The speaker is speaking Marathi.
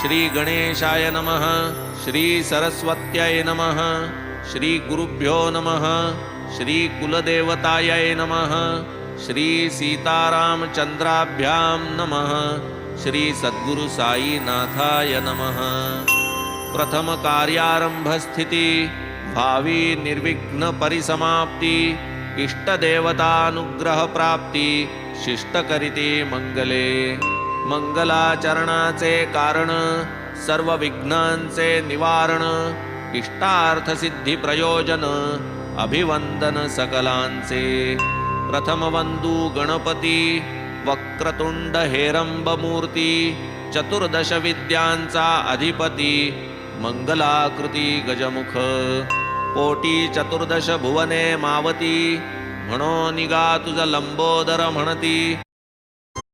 श्री गणेशाय नमः, श्री सरस्वत्यै नमः, श्री गुरुभ्यो नमः, श्री कुलदेवतायै नमः, श्री सीतारामचंद्राभ्यां नमः, श्री सद्गुरु साईनाथाय नमः। प्रथम कार्यारंभ स्थिति, भावी निर्विघ्न परिसमाप्ति, इष्टदेवतानुग्रह प्राप्ती, शिष्टकरिते मंगले। मंगलाचरणाचे कारण, सर्व विघ्नांचे निवारण, इष्टार्थ सिद्धी प्रयोजन, अभिवंदन सकलांचे। प्रथम वंदू गणपती, वक्रतुंड हेरंब मूर्ती, चतुर्दश विद्यांचा अधिपती, मंगलाकृती गजमुख। पोटी चतुर्दश भुवने मावती, म्हणो निगा तुझ लंबोदर म्हणती,